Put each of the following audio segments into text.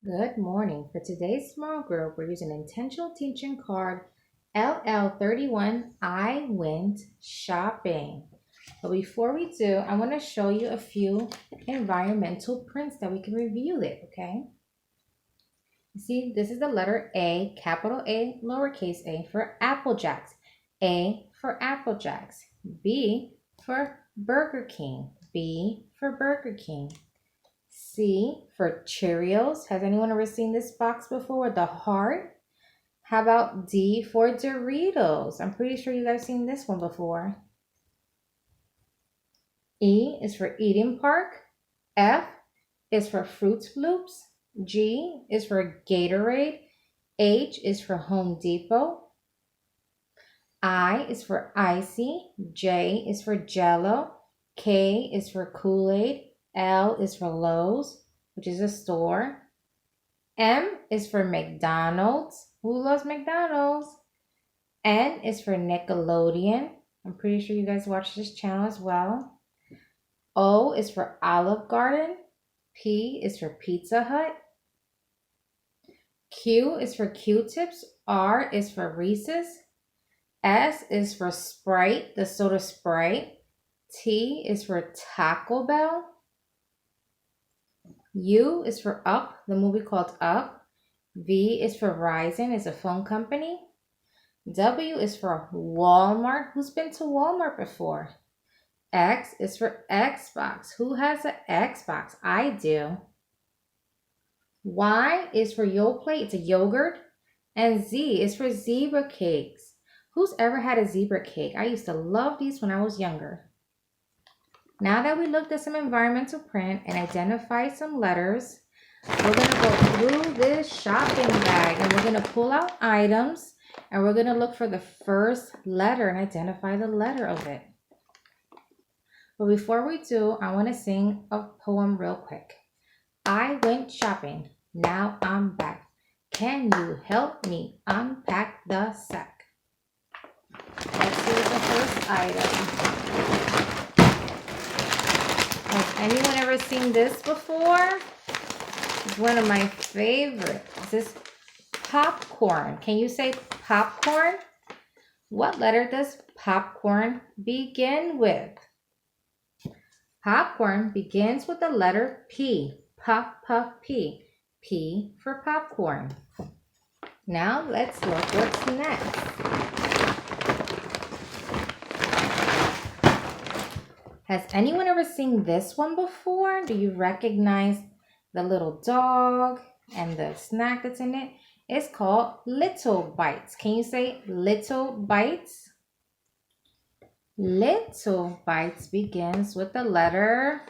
Good morning. For today's small group, we're using intentional teaching card LL31. I went shopping. But before we do, I want to show you a few environmental prints that we can review it, okay? See, this is the letter A, capital A, lowercase a for Apple Jacks. A for Apple Jacks. B for Burger King. B for Burger King. C for Cheerios. Has anyone ever seen this box before? The heart. How about D for Doritos? I'm pretty sure you guys seen this one before. E is for Eden Park. F is for Fruit Loops. G is for Gatorade. H is for Home Depot. I is for Icy. J is for Jello. K is for Kool-Aid. L is for Lowe's, which is a store. M is for McDonald's. Who loves McDonald's? N is for Nickelodeon. I'm pretty sure you guys watch this channel as well. O is for Olive Garden. P is for Pizza Hut. Q is for Q-tips. R is for Reese's. S is for Sprite, the soda Sprite. T is for Taco Bell. U is for Up, the movie called Up. V is for Verizon, it's a phone company. W is for Walmart. Who's been to Walmart before? X is for Xbox. Who has an Xbox? I do. Y is for Yoplait, it's a yogurt. And Z is for zebra cakes. Who's ever had a zebra cake? I used to love these when I was younger. Now that we looked at some environmental print and identified some letters, we're going to go through this shopping bag and we're going to pull out items and we're going to look for the first letter and identify the letter of it. But before we do, I want to sing a poem real quick. I went shopping. Now I'm back. Can you help me unpack the sack? Let's see what the first item. Has anyone ever seen this before? It's one of my favorites. This is popcorn. Can you say popcorn? What letter does popcorn begin with? Popcorn begins with the letter P. P. P for popcorn. Now let's look what's next. Has anyone ever seen this one before? Do you recognize the little dog and the snack that's in it? It's called Little Bites. Can you say Little Bites? Little Bites begins with the letter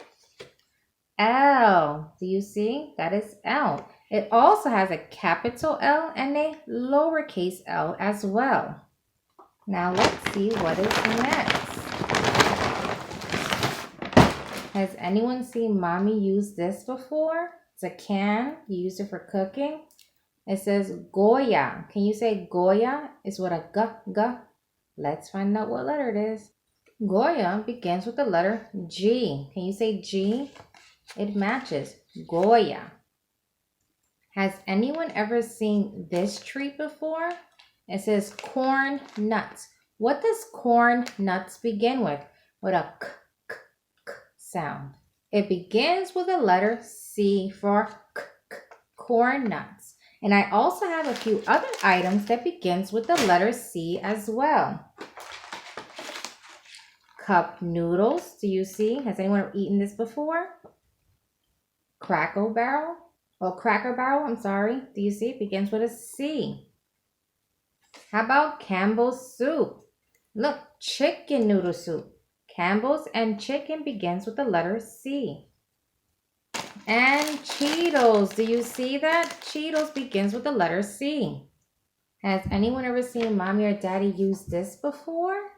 L. Do you see? That is L. It also has a capital L and a lowercase l as well. Now let's see what is next. Has anyone seen mommy use this before? It's a can. You use it for cooking. It says Goya. Can you say Goya? It's with a g. Let's find out what letter it is. Goya begins with the letter G. Can you say G? It matches. Goya. Has anyone ever seen this treat before? It says corn nuts. What does corn nuts begin with? With a k sound. It begins with the letter C for corn nuts. And I also have a few other items that begins with the letter C as well. Cup noodles. Do you see? Has anyone ever eaten this before? Cracker Barrel. I'm sorry. Do you see? It begins with a C. How about Campbell's soup? Look, chicken noodle soup. Campbell's and chicken begins with the letter C. And Cheetos. Do you see that? Cheetos begins with the letter C. Has anyone ever seen mommy or daddy use this before?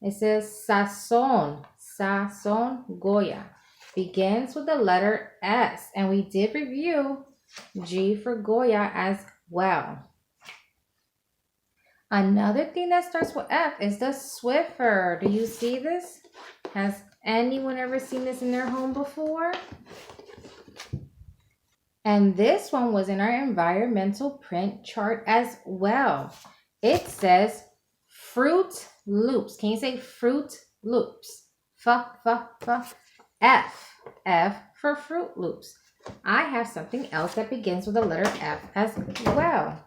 It says Sazon. Sazon Goya. Begins with the letter S. And we did review G for Goya as well. Another thing that starts with F is the Swiffer. Do you see this? Has anyone ever seen this in their home before? And this one was in our environmental print chart as well. It says Fruit Loops. Can you say Fruit Loops? F. F for Fruit Loops. I have something else that begins with the letter F as well.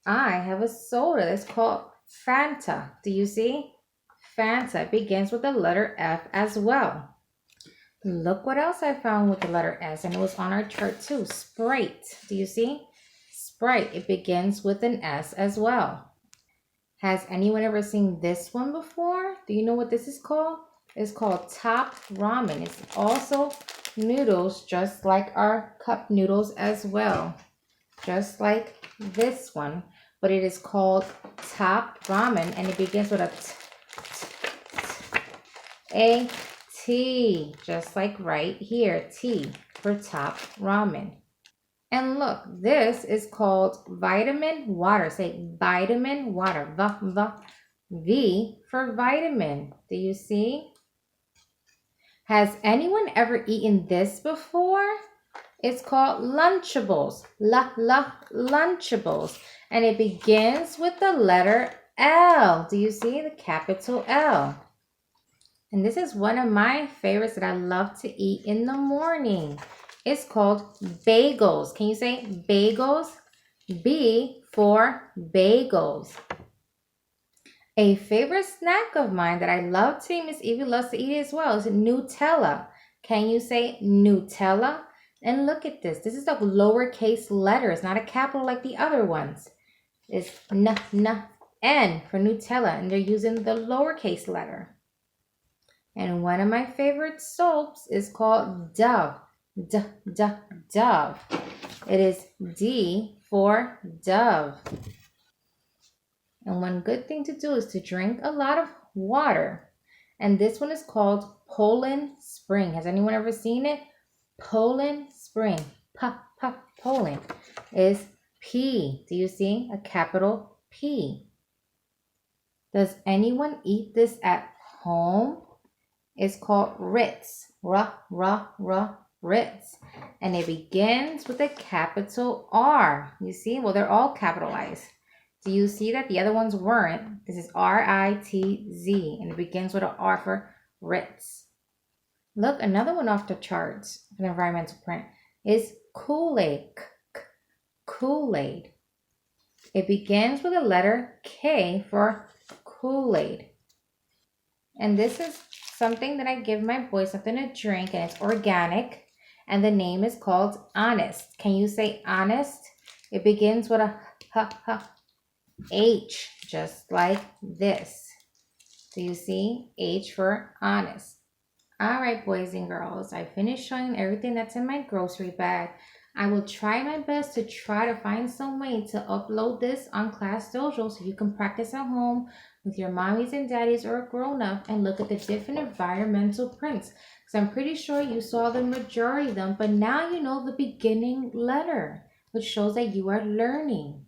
I have a soda that's called Fanta. Do you see? Fanta begins with the letter F as well. Look what else I found with the letter S, and it was on our chart too. Sprite. Do you see? Sprite. It begins with an S as well. Has anyone ever seen this one before? Do you know what this is called? It's called Top Ramen. It's also noodles, just like our cup noodles as well. Just like this one. But it is called Top Ramen, and it begins with a T, just like right here, T for Top Ramen. And look, this is called vitamin water. Say vitamin water. V for vitamin. Do you see? Has anyone ever eaten this before? It's called Lunchables. Lunchables. And it begins with the letter L. Do you see the capital L? And this is one of my favorites that I love to eat in the morning. It's called bagels. Can you say bagels? B for bagels. A favorite snack of mine that I love to eat, Miss Evie loves to eat as well, is Nutella. Can you say Nutella? And look at this. This is a lowercase letter. It's not a capital like the other ones. It's N for Nutella, and they're using the lowercase letter. And one of my favorite soaps is called Dove. Dove. It is D for Dove. And one good thing to do is to drink a lot of water. And this one is called Poland Spring. Has anyone ever seen it? Poland Spring. Poland is P. Do you see a capital P? Does anyone eat this at home? It's called Ritz. Ritz. And it begins with a capital R. You see? Well, they're all capitalized. Do you see that the other ones weren't? This is R-I-T-Z. And it begins with an R for Ritz. Look, another one off the charts for the environmental print is Kool-Aid. Kool-Aid. It begins with the letter K for Kool-Aid. And this is something that I give my boys, something to drink, and it's organic. And the name is called Honest. Can you say Honest? It begins with a H, just like this. Do you see? H for Honest. All right, boys and girls, I finished showing everything that's in my grocery bag. I will try my best to try to find some way to upload this on Class Dojo so you can practice at home with your mommies and daddies or a grown-up and look at the different environmental prints. Because I'm pretty sure you saw the majority of them, but now you know the beginning letter, which shows that you are learning.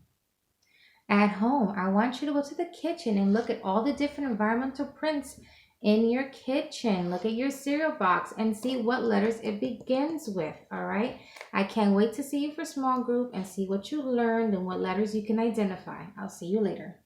At home, I want you to go to the kitchen and look at all the different environmental prints in your kitchen. Look at your cereal box and see what letters it begins with, all right? I can't wait to see you for small group and see what you learned and what letters you can identify. I'll see you later.